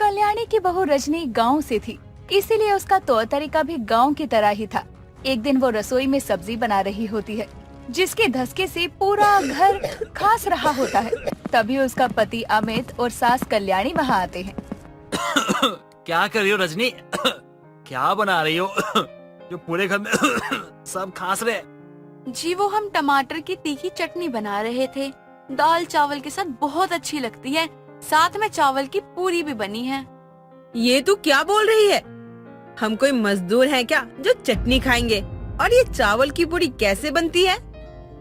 कल्याणी की बहू रजनी गांव से थी, इसीलिए उसका तौर तरीका भी गांव की तरह ही था। एक दिन वो रसोई में सब्जी बना रही होती है, जिसके धसके से पूरा घर खास रहा होता है। तभी उसका पति अमित और सास कल्याणी वहाँ आते हैं। क्या कर रही हो रजनी? क्या बना रही हो जो पूरे घर में सब खांस रहे? जी वो हम टमाटर की तीखी चटनी बना रहे थे। दाल चावल के साथ बहुत अच्छी लगती है, साथ में चावल की पूरी भी बनी है। ये तू क्या बोल रही है? हम कोई मजदूर हैं क्या जो चटनी खाएंगे? और ये चावल की पूरी कैसे बनती है?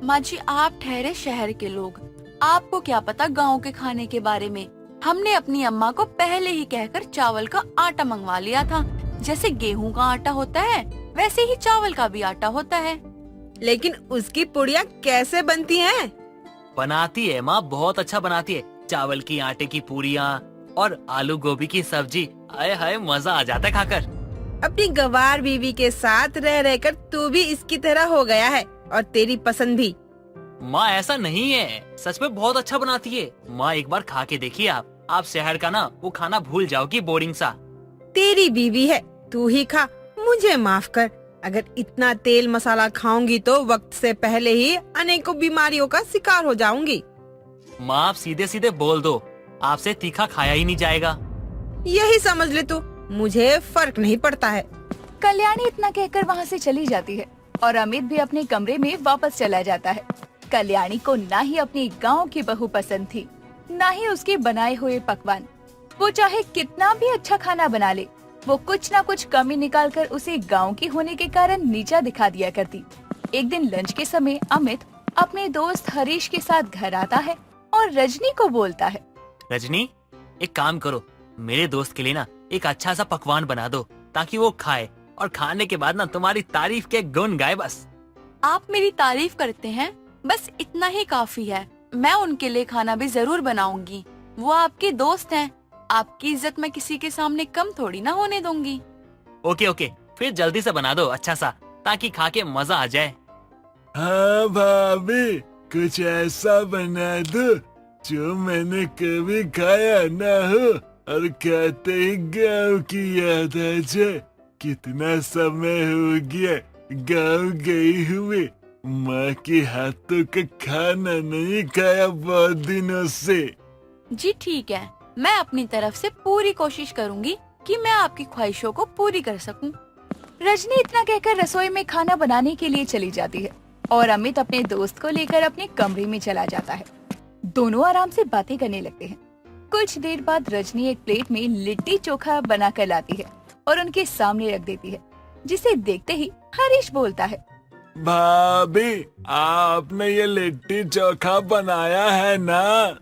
माँ जी आप ठहरे शहर के लोग, आपको क्या पता गांव के खाने के बारे में। हमने अपनी अम्मा को पहले ही कहकर चावल का आटा मंगवा लिया था। जैसे गेहूं का आटा होता है वैसे ही चावल का भी आटा होता है। लेकिन उसकी पुड़िया कैसे बनती हैं? बनाती है माँ, बहुत अच्छा बनाती है। चावल की आटे की पूरियाँ और आलू गोभी की सब्जी, आए हाय मजा आ जाता है खाकर। अपनी गवार बीवी के साथ रह रहकर तू भी इसकी तरह हो गया है और तेरी पसंद भी। माँ ऐसा नहीं है, सच में बहुत अच्छा बनाती है। माँ एक बार खा के देखिए आप शहर का ना वो खाना भूल जाओगी, बोरिंग सा। तेरी बीवी है, तू ही खा, मुझे माफ कर। अगर इतना तेल मसाला खाऊंगी तो वक्त से पहले ही अनेकों बीमारियों का शिकार हो जाऊंगी। माँ आप सीधे सीधे बोल दो, आपसे तीखा खाया ही नहीं जाएगा। यही समझ ले तू, मुझे फर्क नहीं पड़ता है। कल्याणी इतना कहकर वहाँ से चली जाती है और अमित भी अपने कमरे में वापस चला जाता है। कल्याणी को ना ही अपनी गांव की बहू पसंद थी, ना ही उसके बनाए हुए पकवान। वो चाहे कितना भी अच्छा खाना बना ले, वो कुछ न कुछ कमी निकालकर उसे गांव की होने के कारण नीचा दिखा दिया करती। एक दिन लंच के समय अमित अपने दोस्त हरीश के साथ घर आता है और रजनी को बोलता है, रजनी एक काम करो, मेरे दोस्त के लिए ना एक अच्छा सा पकवान बना दो ताकि वो खाए और खाने के बाद ना तुम्हारी तारीफ के गुण गाए। बस आप मेरी तारीफ करते हैं, बस इतना ही काफी है। मैं उनके लिए खाना भी जरूर बनाऊंगी। वो आपके दोस्त हैं, आपकी इज्जत मैं किसी के सामने कम थोड़ी ना होने दूंगी। ओके फिर जल्दी से बना दो अच्छा सा, ताकि खा के मजा आ जाए। हाँ भाभी, कुछ ऐसा बना दो जो मैंने कभी खाया ना हो और खाते ही गाँव की याद आ जाए। कितना समय हो गया गाँव गई हुए, माँ के हाथों का खाना नहीं खाया बहुत दिनों से। जी ठीक है, मैं अपनी तरफ से पूरी कोशिश करूंगी कि मैं आपकी ख्वाहिशों को पूरी कर सकूं। रजनी इतना कहकर रसोई में खाना बनाने के लिए चली जाती है और अमित अपने दोस्त को लेकर अपने कमरे में चला जाता है। दोनों आराम से बातें करने लगते हैं। कुछ देर बाद रजनी एक प्लेट में लिट्टी चोखा बना कर लाती है और उनके सामने रख देती है, जिसे देखते ही हरीश बोलता है, भाभी आपने ये लिट्टी चोखा बनाया है ना?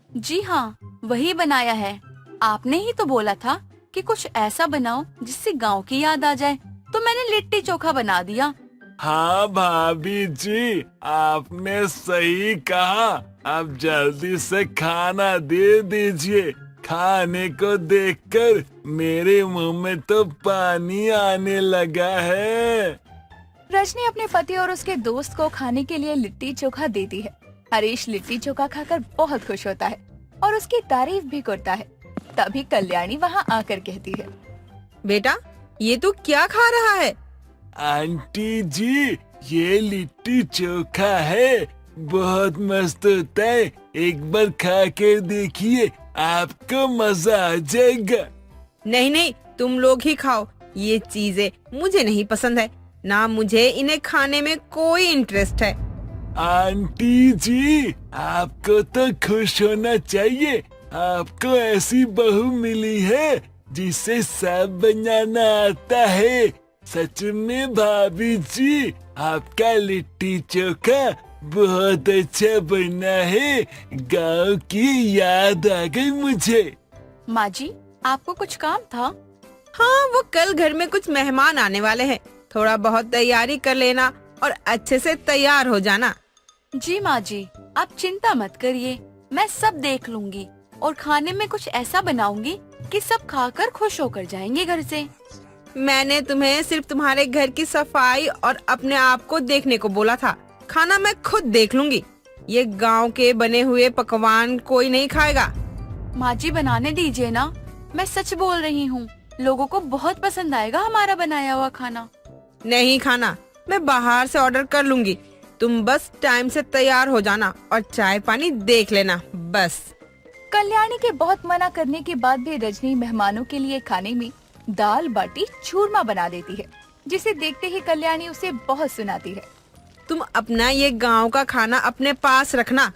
जी हाँ, वही बनाया है। आपने ही तो बोला था कि कुछ ऐसा बनाओ जिससे गांव की याद आ जाए, तो मैंने लिट्टी चोखा बना दिया। हाँ भाभी जी, आपने सही कहा। आप जल्दी से खाना दे दीजिए। खाने को देखकर मेरे मुंह में तो पानी आने लगा है। रजनी अपने पति और उसके दोस्त को खाने के लिए लिट्टी चोखा देती है। हरीश लिट्टी चोखा खाकर बहुत खुश होता है और उसकी तारीफ भी करता है। तभी कल्याणी वहाँ आकर कहती है, बेटा ये तू क्या खा रहा है? आंटी जी, ये लिट्टी चोखा है, बहुत मस्त होता है। एक बार खा के देखिए, आपको मजा आ जाएगा। नहीं, तुम लोग ही खाओ, ये चीजें मुझे नहीं पसंद है, ना मुझे इन्हें खाने में कोई इंटरेस्ट है। आंटी जी, आपको तो खुश होना चाहिए। आपको ऐसी बहू मिली है जिसे सब बनाना आता है। सच में भाभी जी, आपका लिट्टी चोखा बहुत अच्छा बना है। गांव की याद आ गई मुझे। माँ जी आपको कुछ काम था? हाँ, वो कल घर में कुछ मेहमान आने वाले हैं, थोड़ा बहुत तैयारी कर लेना और अच्छे से तैयार हो जाना। जी माँ जी, आप चिंता मत करिए, मैं सब देख लूंगी और खाने में कुछ ऐसा बनाऊंगी कि सब खाकर खुश होकर जाएंगे घर से। मैंने तुम्हें सिर्फ तुम्हारे घर की सफाई और अपने आप को देखने को बोला था, खाना मैं खुद देख लूंगी। ये गांव के बने हुए पकवान कोई नहीं खाएगा। माँ जी बनाने दीजिए ना, मैं सच बोल रही हूँ, लोगों को बहुत पसंद आएगा हमारा बनाया हुआ खाना। नहीं खाना, मैं बाहर से ऑर्डर कर लूंगी। तुम बस टाइम से तैयार हो जाना और चाय पानी देख लेना बस। कल्याणी के बहुत मना करने के बाद भी रजनी मेहमानों के लिए खाने में दाल बाटी चूरमा बना देती है, जिसे देखते ही कल्याणी उसे बहुत सुनाती है। तुम अपना ये गांव का खाना अपने पास रखना,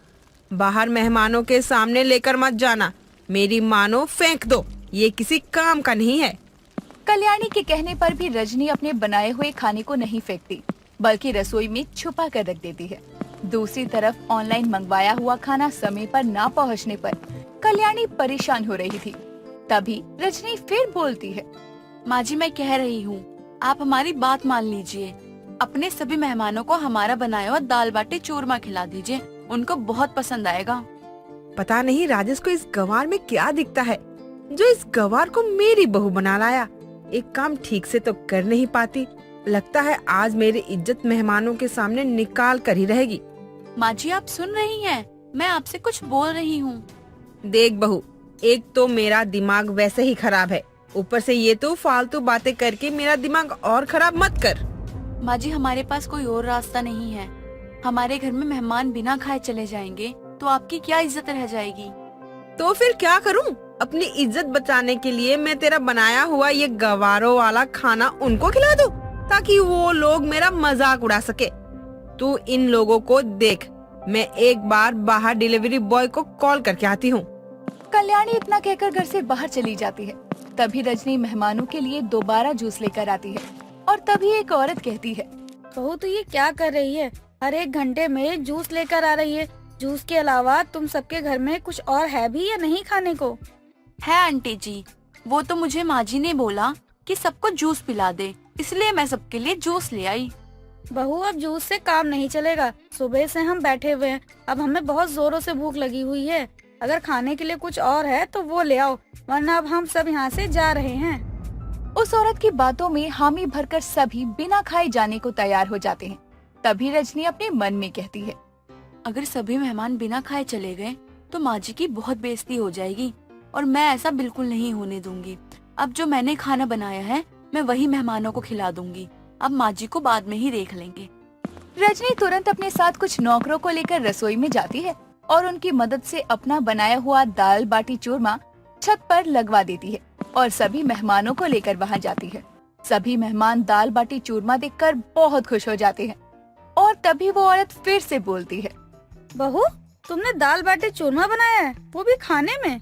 बाहर मेहमानों के सामने लेकर मत जाना। मेरी मानो फेंक दो, ये किसी काम का नहीं है। कल्याणी के कहने पर भी रजनी अपने बनाए हुए खाने को नहीं फेंकती, बल्कि रसोई में छुपा कर रख देती है। दूसरी तरफ ऑनलाइन मंगवाया हुआ खाना समय पर ना पहुंचने पर कल्याणी परेशान हो रही थी। तभी रजनी फिर बोलती है, माँ जी, मैं कह रही हूँ, आप हमारी बात मान लीजिए। अपने सभी मेहमानों को हमारा बनाया हुआ दाल बाटी चूरमा खिला दीजिए, उनको बहुत पसंद आएगा। पता नहीं राजेश को इस गंवार में क्या दिखता है, जो इस गंवार को मेरी बहू बना लाया। एक काम ठीक से तो कर नहीं पाती, लगता है आज मेरी इज्जत मेहमानों के सामने निकाल कर ही रहेगी। माँ जी, आप सुन रही हैं? मैं आपसे कुछ बोल रही हूँ। देख बहू, एक तो मेरा दिमाग वैसे ही खराब है, ऊपर से ये तो फालतू बातें करके मेरा दिमाग और खराब मत कर। माँ जी, हमारे पास कोई और रास्ता नहीं है। हमारे घर में मेहमान बिना खाए चले जाएंगे तो आपकी क्या इज्जत रह जाएगी। तो फिर क्या करूं? अपनी इज्जत बचाने के लिए मैं तेरा बनाया हुआ ये गवारों वाला खाना उनको खिला दूं, ताकि वो लोग मेरा मजाक उड़ा सके। तू इन लोगों को देख, मैं एक बार बाहर डिलीवरी बॉय को कॉल करके आती हूँ। कल्याणी इतना कहकर घर से बाहर चली जाती है। तभी रजनी मेहमानों के लिए दोबारा जूस लेकर आती है और तभी एक औरत कहती है, बहू तो ये क्या कर रही है? हर एक घंटे में जूस लेकर आ रही है। जूस के अलावा तुम सबके घर में कुछ और है भी या नहीं खाने को? है आंटी जी, वो तो मुझे माँ जी ने बोला कि सबको जूस पिला दे, इसलिए मैं सबके लिए जूस ले आई। बहू, अब जूस से काम नहीं चलेगा। सुबह से हम बैठे हुए हैं, अब हमें बहुत जोरों से भूख लगी हुई है। अगर खाने के लिए कुछ और है तो वो ले आओ, वरना अब हम सब यहाँ से जा रहे हैं। उस औरत की बातों में हामी भरकर सभी बिना खाए जाने को तैयार हो जाते हैं। तभी रजनी अपने मन में कहती है, अगर सभी मेहमान बिना खाए चले गए तो माँ जी की बहुत बेइज्जती हो जाएगी और मैं ऐसा बिल्कुल नहीं होने दूंगी। अब जो मैंने खाना बनाया है मैं वही मेहमानों को खिला दूंगी। अब माँ जी को बाद में ही देख लेंगे। रजनी तुरंत अपने साथ कुछ नौकरों को लेकर रसोई में जाती है और उनकी मदद से अपना बनाया हुआ दाल बाटी चूरमा छत पर लगवा देती है और सभी मेहमानों को लेकर वहाँ जाती है। सभी मेहमान दाल बाटी चूरमा देखकर बहुत खुश हो जाते हैं और तभी वो औरत फिर से बोलती है, बहू, तुमने दाल बाटी चूरमा बनाया है, वो भी खाने में?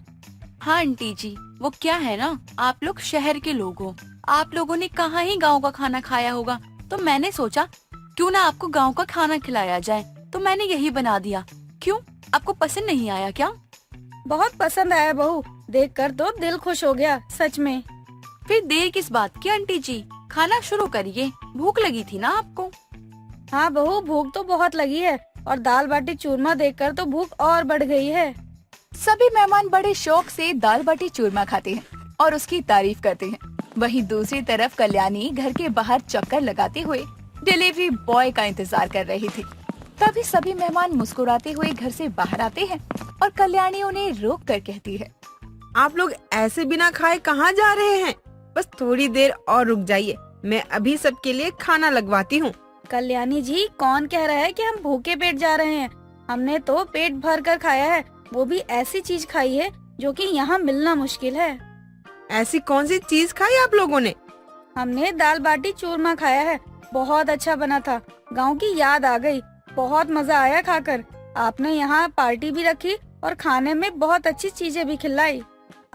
हाँ आंटी जी, वो क्या है ना, आप लोग शहर के लोग हो, आप लोगों ने कहाँ ही गांव का खाना खाया होगा, तो मैंने सोचा क्यों ना आपको गांव का खाना खिलाया जाए, तो मैंने यही बना दिया। क्यों, आपको पसंद नहीं आया क्या? बहुत पसंद आया बहू, देखकर तो दिल खुश हो गया सच में। फिर देर किस बात की आंटी जी, खाना शुरू करिए, भूख लगी थी ना आपको। हाँ बहू, भूख तो बहुत लगी है और दाल बाटी चूरमा देखकर तो भूख और बढ़ गई है। सभी मेहमान बड़े शौक से दाल बाटी चूरमा खाते हैं और उसकी तारीफ करते हैं। वहीं दूसरी तरफ कल्याणी घर के बाहर चक्कर लगाते हुए डिलीवरी बॉय का इंतजार कर रही थी। तभी सभी मेहमान मुस्कुराते हुए घर से बाहर आते हैं और कल्याणी उन्हें रोक कर कहती है, आप लोग ऐसे बिना खाए कहाँ जा रहे हैं? बस थोड़ी देर और रुक जाइए, मैं अभी सबके लिए खाना लगवाती हूँ। कल्याणी जी, कौन कह रहा है कि हम भूखे पेट जा रहे हैं? हमने तो पेट भर कर खाया है, वो भी ऐसी चीज खाई है जो कि यहाँ मिलना मुश्किल है। ऐसी कौन सी चीज खाई आप लोगों ने? हमने दाल बाटी चूरमा खाया है, बहुत अच्छा बना था। गांव की याद आ गई, बहुत मजा आया खाकर। आपने यहाँ पार्टी भी रखी और खाने में बहुत अच्छी चीजें भी खिलाई।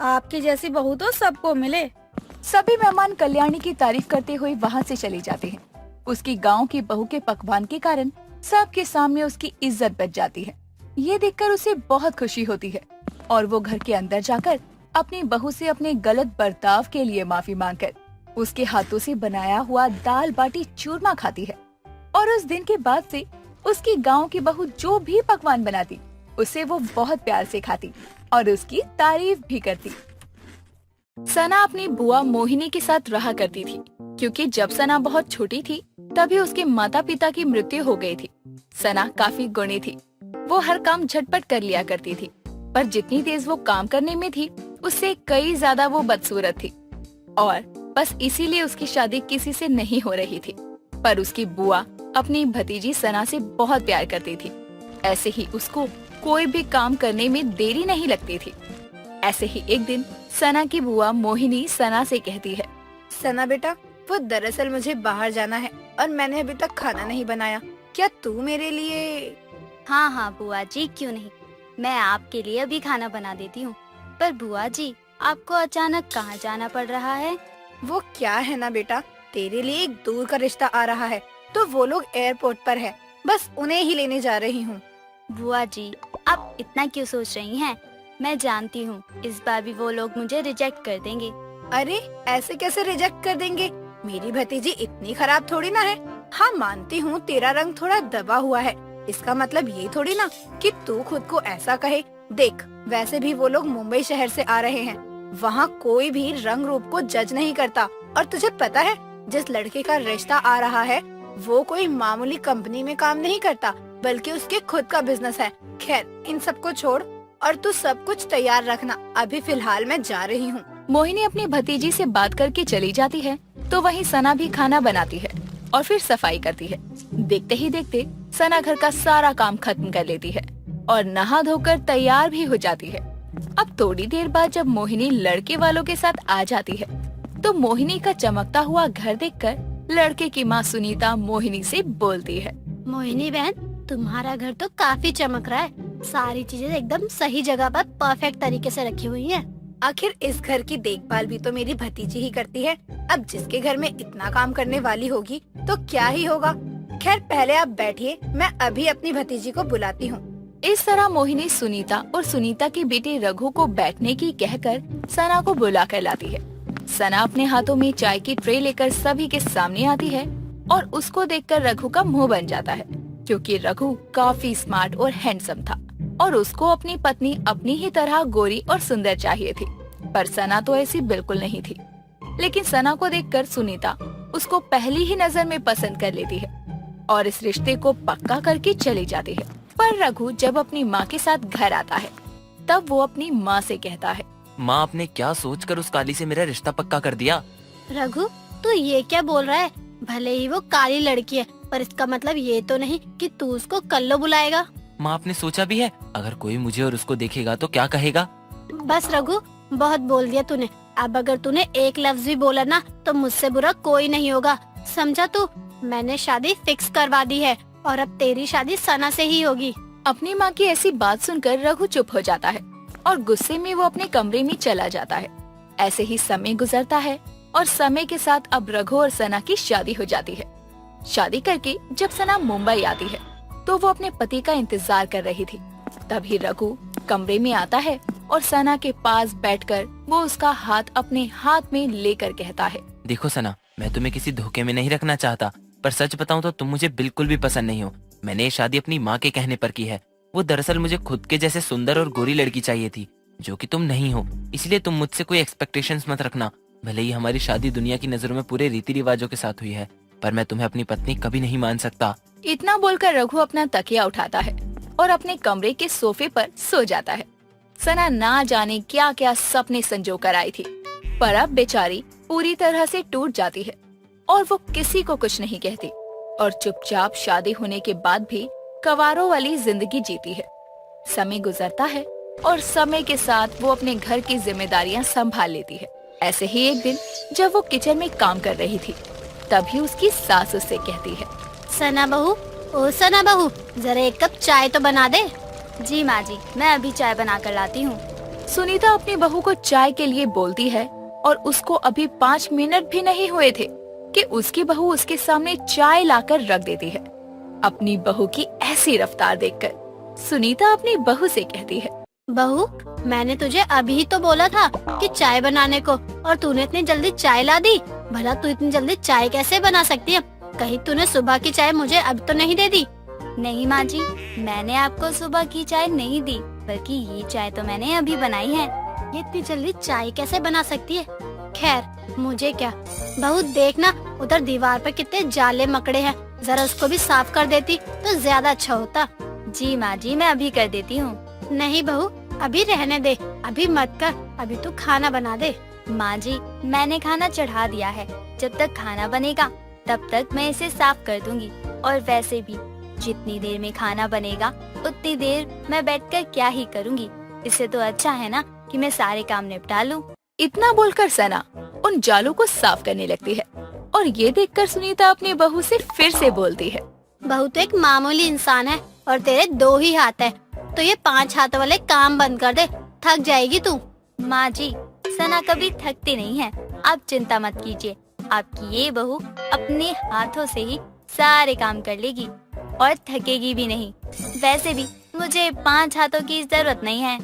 आपकी जैसी बहू तो सबको मिले। सभी मेहमान कल्याणी की तारीफ करते हुए वहाँ से चले जाते हैं। उसकी गांव की बहू के पकवान के कारण सबके सामने उसकी इज्जत बच जाती है। ये देखकर उसे बहुत खुशी होती है और वो घर के अंदर जाकर अपनी बहू से अपने गलत बर्ताव के लिए माफी मांगकर उसके हाथों से बनाया हुआ दाल बाटी चूरमा खाती है। और उस दिन के बाद से उसकी गांव की बहू जो भी पकवान बनाती उसे वो बहुत प्यार से खाती और उसकी तारीफ भी करती। सना अपनी बुआ मोहिनी के साथ रहा करती थी, क्योंकि जब सना बहुत छोटी थी तभी उसके माता पिता की मृत्यु हो गई थी। सना काफी गुणी थी, वो हर काम झटपट कर लिया करती थी, पर जितनी तेज वो काम करने में थी उससे कई ज्यादा वो बदसूरत थी और बस इसीलिए उसकी शादी किसी से नहीं हो रही थी। पर उसकी बुआ अपनी भतीजी सना से बहुत प्यार करती थी। ऐसे ही उसको कोई भी काम करने में देरी नहीं लगती थी। ऐसे ही एक दिन सना की बुआ मोहिनी सना से कहती है, सना बेटा, वो दरअसल मुझे बाहर जाना है और मैंने अभी तक खाना नहीं बनाया। क्या तू मेरे लिए? हाँ हाँ बुआ जी, क्यों नहीं, मैं आपके लिए अभी खाना बना देती हूँ। पर बुआ जी, आपको अचानक कहाँ जाना पड़ रहा है? वो क्या है ना बेटा, तेरे लिए एक दूर का रिश्ता आ रहा है, तो वो लोग एयरपोर्ट पर है, बस उन्हें ही लेने जा रही हूँ। बुआ जी, आप इतना क्यों सोच रही हैं? मैं जानती हूँ इस बार भी वो लोग मुझे रिजेक्ट कर देंगे। अरे ऐसे कैसे रिजेक्ट कर देंगे? मेरी भतीजी इतनी खराब थोड़ी ना है। हाँ मानती हूँ तेरा रंग थोड़ा दबा हुआ है, इसका मतलब ये थोड़ी ना कि तू खुद को ऐसा कहे। देख, वैसे भी वो लोग मुंबई शहर से आ रहे हैं, वहाँ कोई भी रंग रूप को जज नहीं करता। और तुझे पता है, जिस लड़के का रिश्ता आ रहा है वो कोई मामूली कंपनी में काम नहीं करता, बल्कि उसके खुद का बिजनेस है। खैर, इन सब को छोड़ और तू सब कुछ तैयार रखना, अभी फिलहाल मैं जा रही हूँ। मोहिनी अपनी भतीजी से बात करके चली जाती है तो वहीं सना भी खाना बनाती है और फिर सफाई करती है। देखते ही देखते सना घर का सारा काम खत्म कर लेती है और नहा धोकर तैयार भी हो जाती है। अब थोड़ी देर बाद जब मोहिनी लड़के वालों के साथ आ जाती है तो मोहिनी का चमकता हुआ घर देखकर लड़के की माँ सुनीता मोहिनी से बोलती है, मोहिनी बहन, तुम्हारा घर तो काफी चमक रहा है। सारी चीजें एकदम सही जगह पर परफेक्ट तरीके से रखी हुई हैं। आखिर इस घर की देखभाल भी तो मेरी भतीजी ही करती है। अब जिसके घर में इतना काम करने वाली होगी तो क्या ही होगा। खैर, पहले आप बैठिए, मैं अभी अपनी भतीजी को बुलाती हूँ। इस तरह मोहिनी सुनीता और सुनीता के बेटे रघु को बैठने की कहकर सना को बुला कर लाती है। सना अपने हाथों में चाय की ट्रे लेकर सभी के सामने आती है और उसको देखकर रघु का मुंह बन जाता है, क्योंकि रघु काफी स्मार्ट और हैंडसम था और उसको अपनी पत्नी अपनी ही तरह गोरी और सुंदर चाहिए थी। पर सना तो ऐसी बिल्कुल नहीं थी। लेकिन सना को देखकर सुनीता उसको पहली ही नजर में पसंद कर लेती है और इस रिश्ते को पक्का करके चली जाती है। पर रघु जब अपनी माँ के साथ घर आता है तब वो अपनी माँ से कहता है, माँ, आपने क्या सोचकर उस काली से मेरा रिश्ता पक्का कर दिया? रघु, तू ये क्या बोल रहा है? भले ही वो काली लड़की है, पर इसका मतलब ये तो नहीं कि तू उसको कल्लो बुलाएगा। माँ, आपने सोचा भी है अगर कोई मुझे और उसको देखेगा तो क्या कहेगा? बस रघु, बहुत बोल दिया तूने। अब अगर तूने एक लफ्ज भी बोला ना तो मुझसे बुरा कोई नहीं होगा, समझा तू? मैंने शादी फिक्स करवा दी है और अब तेरी शादी सना से ही होगी। अपनी माँ की ऐसी बात सुनकर रघु चुप हो जाता है और गुस्से में वो अपने कमरे में चला जाता है। ऐसे ही समय गुजरता है और समय के साथ अब रघु और सना की शादी हो जाती है। शादी करके जब सना मुंबई आती है तो वो अपने पति का इंतजार कर रही थी। तभी रघु कमरे में आता है और सना के पास बैठकर वो उसका हाथ अपने हाथ में लेकर कहता है, देखो सना, मैं तुम्हें किसी धोखे में नहीं रखना चाहता, पर सच बताऊं तो तुम मुझे बिल्कुल भी पसंद नहीं हो। मैंने ये शादी अपनी माँ के कहने पर की है। वो दरअसल मुझे खुद के जैसे सुंदर और गोरी लड़की चाहिए थी, जो कि तुम नहीं हो। इसलिए तुम मुझसे कोई एक्सपेक्टेशंस मत रखना। भले ही हमारी शादी दुनिया की नजरों में पूरे रीति रिवाजों के साथ हुई है, पर मैं तुम्हें अपनी पत्नी कभी नहीं मान सकता। इतना बोलकर रघु अपना तकिया उठाता है और अपने कमरे के सोफे पर सो जाता है। सना ना जाने क्या क्या सपने संजो कर आई थी, पर अब बेचारी पूरी तरह से टूट जाती है और वो किसी को कुछ नहीं कहती और चुपचाप शादी होने के बाद भी कवारों वाली जिंदगी जीती है। समय गुजरता है और समय के साथ वो अपने घर की जिम्मेदारियां संभाल लेती है। ऐसे ही एक दिन जब वो किचन में काम कर रही थी तभी उसकी सास उससे कहती है, सना बहू, ओ सना बहू, जरा एक कप चाय तो बना दे। जी माँ जी, मैं अभी चाय बना कर लाती हूँ। सुनीता अपनी बहू को चाय के लिए बोलती है और उसको अभी 5 मिनट भी नहीं हुए थे कि उसकी बहू उसके सामने चाय लाकर रख देती है। अपनी बहू की ऐसी रफ्तार देखकर सुनीता अपनी बहू से कहती है, बहू, मैंने तुझे अभी तो बोला था कि चाय बनाने को, और तूने इतनी जल्दी चाय ला दी। भला तू इतनी जल्दी चाय कैसे बना सकती है? कहीं तूने सुबह की चाय मुझे अब तो नहीं दे दी? नहीं माँ जी, मैंने आपको सुबह की चाय नहीं दी, बल्कि ये चाय तो मैंने अभी बनाई है। ये इतनी जल्दी चाय कैसे बना सकती है? खैर, मुझे क्या। बहू देखना, उधर दीवार पर कितने जाले मकड़े हैं, जरा उसको भी साफ कर देती तो ज्यादा अच्छा होता। जी माँ जी, मैं अभी कर देती हूँ। नहीं बहू, अभी रहने दे, अभी मत कर, अभी तू खाना बना दे। माँ जी, मैंने खाना चढ़ा दिया है। जब तक खाना बनेगा तब तक मैं इसे साफ कर दूंगी। और वैसे भी जितनी देर में खाना बनेगा उतनी देर मैं बैठकर क्या ही करूंगी। इससे तो अच्छा है ना कि मैं सारे काम निपटा लूं। इतना बोलकर सना उन जालों को साफ करने लगती है और ये देखकर सुनीता अपनी बहू से फिर से बोलती है, बहू तो एक मामूली इंसान है और तेरे 2 ही हाथ है, तो ये 5 हाथों वाले काम बंद कर दे, थक जाएगी तू। माँ जी, सना कभी थकती नहीं है, आप चिंता मत कीजिए। आपकी ये बहू अपने हाथों से ही सारे काम कर लेगी और थकेगी भी नहीं। वैसे भी मुझे 5 हाथों की जरूरत नहीं है।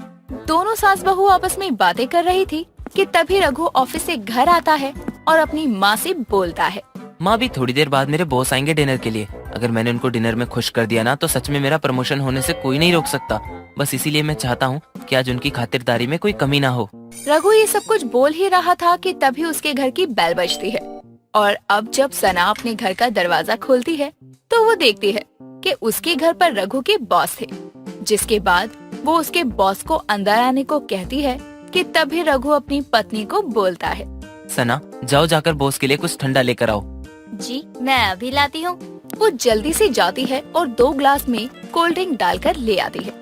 दोनों सास बहू आपस में बातें कर रही थी कि तभी रघु ऑफिस से घर आता है और अपनी माँ से बोलता है, माँ भी थोड़ी देर बाद मेरे बॉस आएंगे डिनर के लिए। अगर मैंने उनको डिनर में खुश कर दिया ना तो सच में मेरा प्रमोशन होने से कोई नहीं रोक सकता। बस इसीलिए मैं चाहता हूँ कि आज उनकी खातिरदारी में कोई कमी ना हो। रघु ये सब कुछ बोल ही रहा था कि तभी उसके घर की बेल बजती है और अब जब सना अपने घर का दरवाजा खोलती है तो वो देखती है कि उसके घर पर रघु के बॉस थे। जिसके बाद वो उसके बॉस को अंदर आने को कहती है कि तभी रघु अपनी पत्नी को बोलता है, सना, जाओ जाकर बॉस के लिए कुछ ठंडा लेकर आओ। जी, मैं अभी लाती हूँ। वो जल्दी से जाती है और 2 ग्लास में कोल्ड ड्रिंक डालकर ले आती है।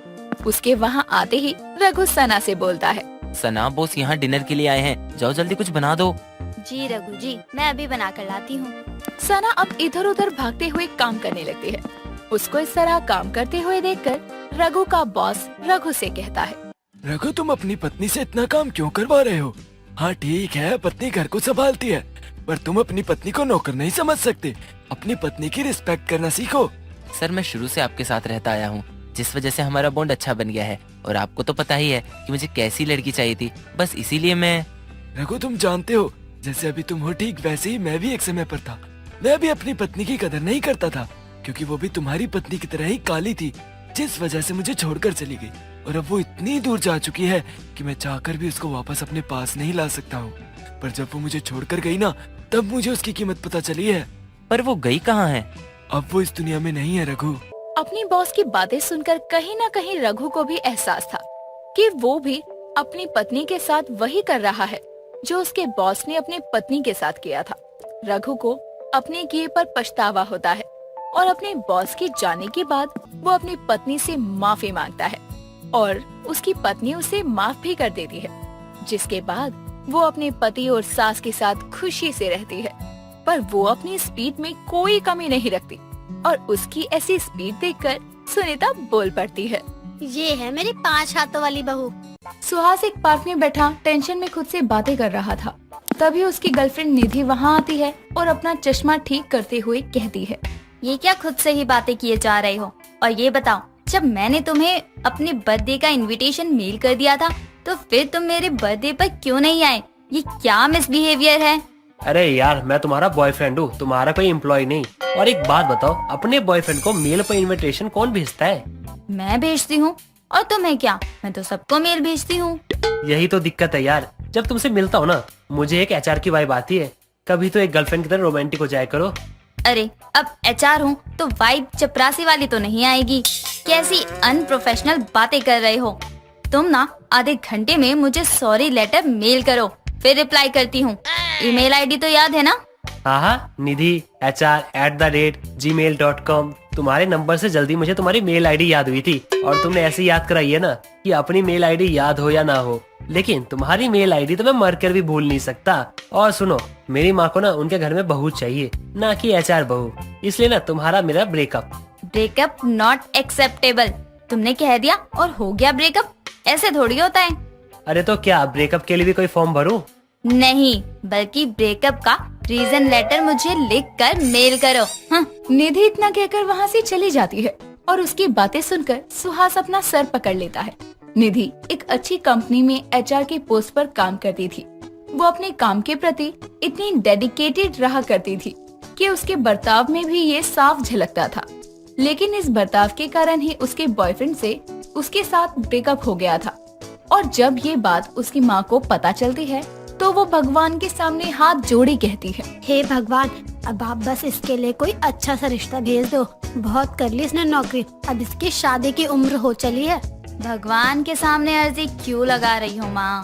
उसके वहाँ आते ही रघु सना से बोलता है, सना, बॉस यहाँ डिनर के लिए आए हैं, जाओ जल्दी कुछ बना दो। जी रघु जी, मैं अभी बना कर लाती हूँ। सना अब इधर उधर भागते हुए काम करने लगती है। उसको इस तरह काम करते हुए देखकर रघु का बॉस रघु से कहता है, रघु, तुम अपनी पत्नी से इतना काम क्यों करवा रहे हो? हाँ ठीक है, पत्नी घर को संभालती है, पर तुम अपनी पत्नी को नौकर नहीं समझ सकते। अपनी पत्नी की रिस्पेक्ट करना सीखो। सर, मैं शुरू से आपके साथ रहता आया हूँ, जिस वजह से हमारा बॉन्ड अच्छा बन गया है। और आपको तो पता ही है कि मुझे कैसी लड़की चाहिए थी, बस इसीलिए मैं। रघु, तुम जानते हो, जैसे अभी तुम हो ठीक वैसे ही मैं भी एक समय पर था। मैं भी अपनी पत्नी की कदर नहीं करता था, क्योंकि वो भी तुम्हारी पत्नी की तरह ही काली थी, जिस वजह से मुझे छोड़कर चली गई। और अब वो इतनी दूर जा चुकी है कि मैं चाहकर भी उसको वापस अपने पास नहीं ला सकता हूँ। पर जब वो मुझे छोड़कर गई ना, तब मुझे उसकी कीमत पता चली है। पर वो गई कहाँ है? अब वो इस दुनिया में नहीं है रघु। अपनी बॉस की बातें सुनकर कहीं न कहीं रघु को भी एहसास था कि वो भी अपनी पत्नी के साथ वही कर रहा है जो उसके बॉस ने अपनी पत्नी के साथ किया था। रघु को अपने किए पर पछतावा होता है और अपने बॉस के जाने के बाद वो अपनी पत्नी से माफी मांगता है और उसकी पत्नी उसे माफ भी कर देती है। जिसके बाद वो अपने पति और सास के साथ खुशी से रहती है। पर वो अपनी स्पीड में कोई कमी नहीं रखती और उसकी ऐसी स्पीड देखकर सुनीता बोल पड़ती है, ये है मेरी 5 हाथों वाली बहू। सुहास एक पार्क में बैठा टेंशन में खुद से बातें कर रहा था। तभी उसकी गर्लफ्रेंड निधि वहाँ आती है और अपना चश्मा ठीक करते हुए कहती है, ये क्या खुद से ही बातें किए जा रहे हो? और ये बताओ, जब मैंने तुम्हें अपने बर्थडे का इनविटेशन मेल कर दिया था तो फिर तुम मेरे बर्थडे पर क्यों नहीं आए? ये क्या मिसबिहेवियर है? अरे यार, मैं तुम्हारा बॉयफ्रेंड हूँ, तुम्हारा कोई एम्प्लॉय नहीं। और एक बात बताओ, अपने बॉयफ्रेंड को मेल पर इनविटेशन कौन भेजता है? मैं भेजती हूँ। और तुम्हें क्या, मैं तो सबको मेल भेजती हूँ। यही तो दिक्कत है यार, जब तुमसे मिलता हूँ ना, मुझे एक HR की वाइब आती है। कभी तो एक गर्लफ्रेंड की तरह रोमांटिक हो जाया करो। अरे अब HR हूँ तो वाइब चपरासी वाली तो नहीं आएगी। कैसी अनप्रोफेशनल बातें कर रहे हो तुम ना। आधे घंटे में मुझे सॉरी लेटर मेल करो, फिर रिप्लाई करती हूँ। ईमेल आईडी तो याद है ना? हाँ, निधि HR@gmail.com। तुम्हारे नंबर से जल्दी मुझे तुम्हारी मेल आईडी याद हुई थी और तुमने ऐसे याद कराई है ना कि अपनी मेल आईडी याद हो या ना हो, लेकिन तुम्हारी मेल आईडी तो मैं मर कर भी भूल नहीं सकता। और सुनो, मेरी माँ को ना उनके घर में बहू चाहिए, ना कि HR बहू। इसलिए ना तुम्हारा मेरा ब्रेकअप। Breakup not acceptable. तुमने कह दिया और हो गया ब्रेकअप, ऐसे थोड़ी होता है। अरे तो क्या ब्रेकअप के लिए भी कोई फॉर्म भरूं? नहीं, बल्कि ब्रेकअप का रीजन लेटर मुझे लिखकर मेल करो। निधि इतना कहकर वहाँ से चली जाती है और उसकी बातें सुनकर सुहास अपना सर पकड़ लेता है। निधि एक अच्छी कंपनी में HR के पोस्ट पर काम करती थी। वो अपने काम के प्रति इतनी डेडिकेटेड रहा करती थी कि उसके बर्ताव में भी ये साफ झलकता था। लेकिन इस बर्ताव के कारण ही उसके बॉयफ्रेंड से उसके साथ ब्रेकअप हो गया था। और जब ये बात उसकी माँ को पता चलती है तो वो भगवान के सामने हाथ जोड़े कहती है, हे भगवान, अब आप बस इसके लिए कोई अच्छा सा रिश्ता भेज दो। बहुत कर ली इसने नौकरी, अब इसकी शादी की उम्र हो चली है। भगवान के सामने अर्जी क्यों लगा रही हो माँ?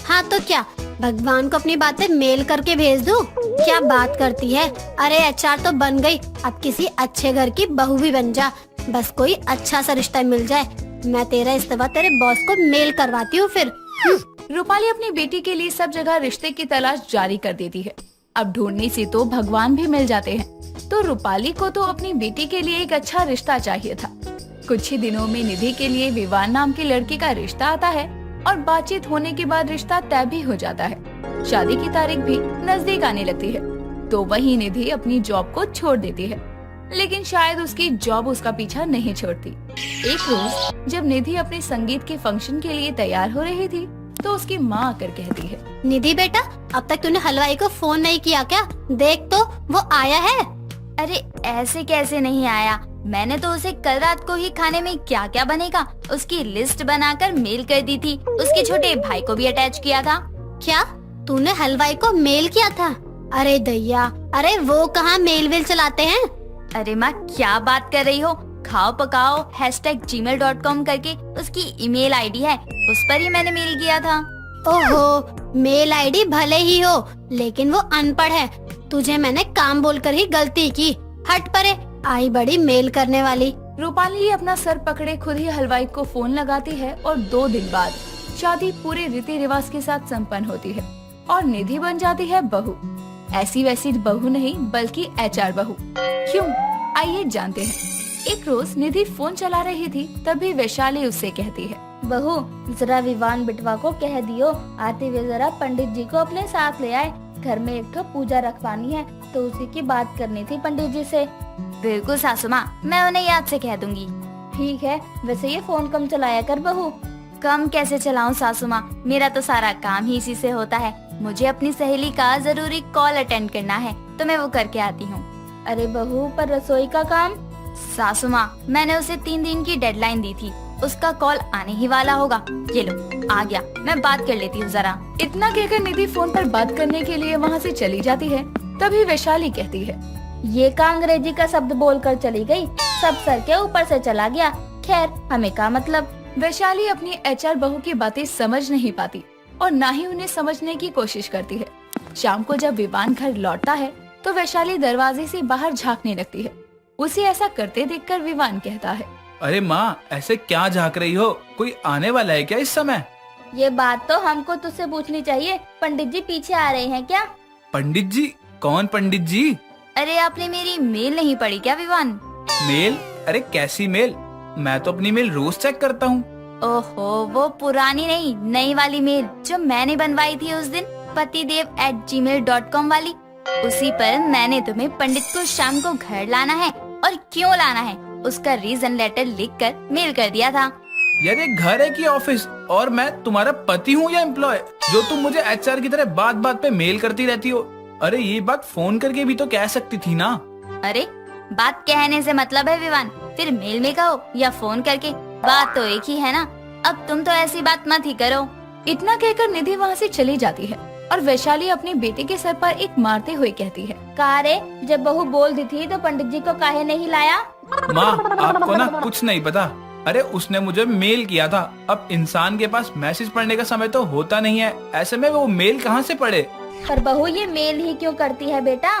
हाँ तो क्या भगवान को अपनी बातें मेल करके भेज दूं? क्या बात करती है? अरे एचआर तो बन गई, अब किसी अच्छे घर की बहू भी बन जा, बस कोई अच्छा सा रिश्ता मिल जाए। मैं तेरा इस्तीफा तेरे बॉस को मेल करवाती हूँ फिर। रूपाली अपनी बेटी के लिए सब जगह रिश्ते की तलाश जारी कर देती है। अब ढूंढने से तो भगवान भी मिल जाते हैं, तो रूपाली को तो अपनी बेटी के लिए एक अच्छा रिश्ता चाहिए था। कुछ ही दिनों में निधि के लिए विवान नाम की लड़की का रिश्ता आता है और बातचीत होने के बाद रिश्ता तय भी हो जाता है। शादी की तारीख भी नजदीक आने लगती है, तो वही निधि अपनी जॉब को छोड़ देती है, लेकिन शायद उसकी जॉब उसका पीछा नहीं छोड़ती। एक रोज जब निधि अपने संगीत के फंक्शन के लिए तैयार हो रही थी, तो उसकी माँ आकर कहती है, निधि बेटा, अब तक तूने हलवाई को फोन नहीं किया क्या? देख तो वो आया है। अरे ऐसे कैसे नहीं आया? मैंने तो उसे कल रात को ही खाने में क्या क्या बनेगा उसकी लिस्ट बनाकर मेल कर दी थी। उसके छोटे भाई को भी अटैच किया था। क्या तूने हलवाई को मेल किया था? अरे दैया, अरे वो कहाँ मेल वेल चलाते हैं? अरे माँ क्या बात कर रही हो? खाओ पकाओ #gmail.com करके उसकी ईमेल आईडी है, उस पर ही मैंने मेल किया था। ओहो, मेल आईडी भले ही हो, लेकिन वो अनपढ़ है। तुझे मैंने काम बोलकर ही गलती की। हट परे, आई बड़ी मेल करने वाली। रूपाली अपना सर पकड़े खुद ही हलवाई को फोन लगाती है और 2 दिन बाद शादी पूरे रीति रिवाज के साथ संपन्न होती है और निधि बन जाती है बहू। ऐसी वैसी बहू नहीं, बल्कि HR बहू। क्यों? आइए जानते हैं। एक रोज निधि फोन चला रही थी, तभी वैशाली उससे कहती है, बहू जरा विवान बिटवा को कह दियो आते हुए जरा पंडित जी को अपने साथ ले आए। घर में एक तो पूजा रखवानी है, तो उसी की बात करनी थी पंडित जी से। बिल्कुल सासू माँ, मैं उन्हें याद से कह दूंगी। ठीक है, वैसे ये फोन कम चलाया कर बहू। कम कैसे चलाऊं सासू माँ, मेरा तो सारा काम ही इसी से होता है। मुझे अपनी सहेली का जरूरी कॉल अटेंड करना है, तो मैं वो करके आती हूँ। अरे बहू, पर रसोई का काम? सासू माँ, मैंने उसे 3 दिन की डेडलाइन दी थी, उसका कॉल आने ही वाला होगा। ये लो आ गया, मैं बात कर लेती हूँ जरा। इतना कहकर निधि फोन पर बात करने के लिए वहाँ से चली जाती है। तभी वैशाली कहती है, ये का अंग्रेजी का शब्द बोलकर चली गई, सब सर के ऊपर से चला गया। खैर, हमें क्या मतलब। वैशाली अपनी HR बहू की बातें समझ नहीं पाती और न ही उन्हें समझने की कोशिश करती है। शाम को जब विवान घर लौटता है, तो वैशाली दरवाजे से बाहर झांकने लगती है। उसे ऐसा करते देखकर विवान कहता है, अरे माँ, ऐसे क्या झांक रही हो? कोई आने वाला है क्या इस समय? ये बात तो हमको तुझसे पूछनी चाहिए। पंडित जी पीछे आ रहे हैं क्या? पंडित जी? कौन पंडित जी? अरे आपने मेरी मेल नहीं पढ़ी क्या विवान? मेल? अरे कैसी मेल? मैं तो अपनी मेल रोज चेक करता हूँ। ओहो, वो पुरानी नहीं, नई वाली मेल जो मैंने बनवाई थी उस दिन, patidev@gmail.com वाली। उसी पर मैंने तुम्हें पंडित को शाम को घर लाना है और क्यों लाना है उसका रीजन लेटर लिखकर मेल कर दिया था। यार ये घर है कि ऑफिस? और मैं तुम्हारा पति हूँ या एम्प्लॉय, जो तुम मुझे HR की तरह बात बात पे मेल करती रहती हो? अरे ये बात फोन करके भी तो कह सकती थी ना। अरे बात कहने से मतलब है विवान, फिर मेल में कहो या फोन करके, बात तो एक ही है ना। अब तुम तो ऐसी बात मत ही करो। इतना कहकर निधि वहाँ से चली जाती है और वैशाली अपने बेटे के सर पर एक मारते हुए कहती है, कारे, जब बहू बोल दी थी तो पंडित जी को काहे नहीं लाया? माँ, आपको ना कुछ नहीं पता। अरे उसने मुझे मेल किया था। अब इंसान के पास मैसेज पढ़ने का समय तो होता नहीं है, ऐसे में वो मेल कहाँ से पढ़े? पर बहू ये मेल ही क्यों करती है बेटा?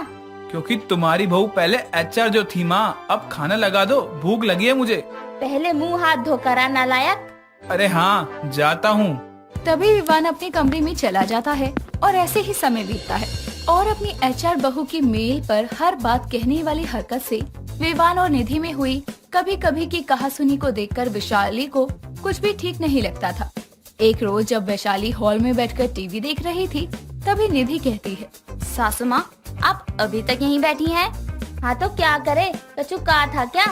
क्योंकि तुम्हारी बहू पहले HR जो थी माँ। अब खाना लगा दो, भूख लगी है मुझे। पहले मुंह हाथ धोकर आ नालायक। अरे हाँ, जाता हूँ। तभी विवान अपने कमरे में चला जाता है और ऐसे ही समय बीतता है और अपनी HR बहू की मेल पर हर बात कहने वाली हरकत से विवान और निधि में हुई कभी कभी की कहासुनी को देखकर वैशाली को कुछ भी ठीक नहीं लगता था। एक रोज जब वैशाली हॉल में बैठकर टीवी देख रही थी, तभी निधि कहती है, सासू माँ, आप अभी तक यहीं बैठी हैं? हाँ तो क्या करे, कछु कहा था क्या?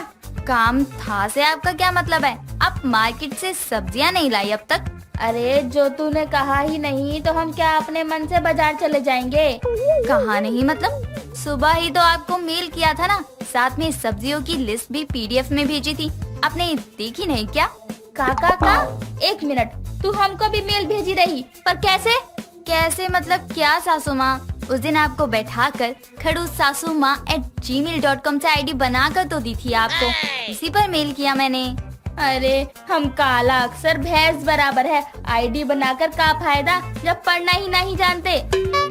काम था से आपका क्या मतलब है? आप मार्केट से सब्जियाँ नहीं लाई अब तक? अरे जो तूने कहा ही नहीं तो हम क्या अपने मन से बाजार चले जाएंगे? कहा नहीं मतलब? सुबह ही तो आपको मेल किया था ना, साथ में सब्जियों की लिस्ट भी PDF में भेजी थी, आपने देखी नहीं क्या? का? एक मिनट, तू हमको भी मेल भेजी रही, पर कैसे? कैसे मतलब क्या सासू माँ? उस दिन आपको बैठाकर खड़ूस सासू माँ @gmail.com से ID बनाकर तो दी थी आपको, इसी पर मेल किया मैंने। अरे हम काला अक्षर भैंस बराबर है, आईडी बनाकर का फायदा जब पढ़ना ही नहीं जानते।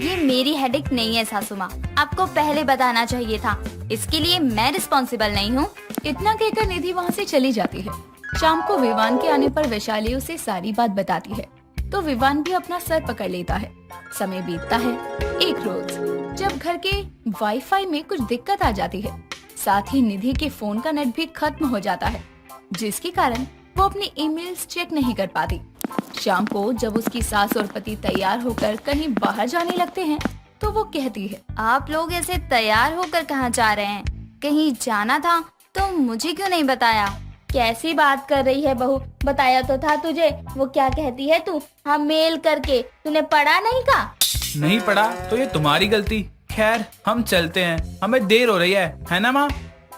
ये मेरी हेडेक नहीं है सासू माँ, आपको पहले बताना चाहिए था, इसके लिए मैं रिस्पॉन्सिबल नहीं हूँ। इतना कहकर निधि वहाँ से चली जाती है। शाम को विवान के आने पर वैशाली उसे सारी बात बताती है तो विवान भी अपना सर पकड़ लेता है। समय बीतता है। एक रोज जब घर के वाईफाई में कुछ दिक्कत आ जाती है, साथ ही निधि के फोन का नेट भी खत्म हो जाता है, जिसके कारण वो अपनी ईमेल्स चेक नहीं कर पाती। शाम को जब उसकी सास और पति तैयार होकर कहीं बाहर जाने लगते हैं तो वो कहती है, आप लोग ऐसे तैयार होकर कहाँ जा रहे हैं? कहीं जाना था तो मुझे क्यों नहीं बताया? कैसी बात कर रही है बहू, बताया तो था तुझे। वो क्या कहती है तू? हाँ मेल करके, तूने पढ़ा नहीं का? नहीं पढ़ा तो ये तुम्हारी गलती। खैर हम चलते हैं, हमें देर हो रही है ना माँ?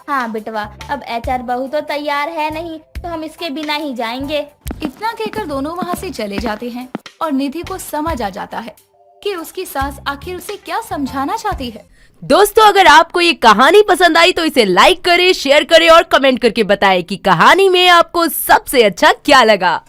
हाँ बिटवा, अब एचआर बहू तो तैयार है नहीं तो हम इसके बिना ही जाएंगे। इतना कहकर दोनों वहाँ से चले जाते हैं और निधि को समझ आ जाता है कि उसकी सास आखिर उसे क्या समझाना चाहती है। दोस्तों, अगर आपको ये कहानी पसंद आई तो इसे लाइक करें, शेयर करें और कमेंट करके बताएं कि कहानी में आपको सबसे अच्छा क्या लगा।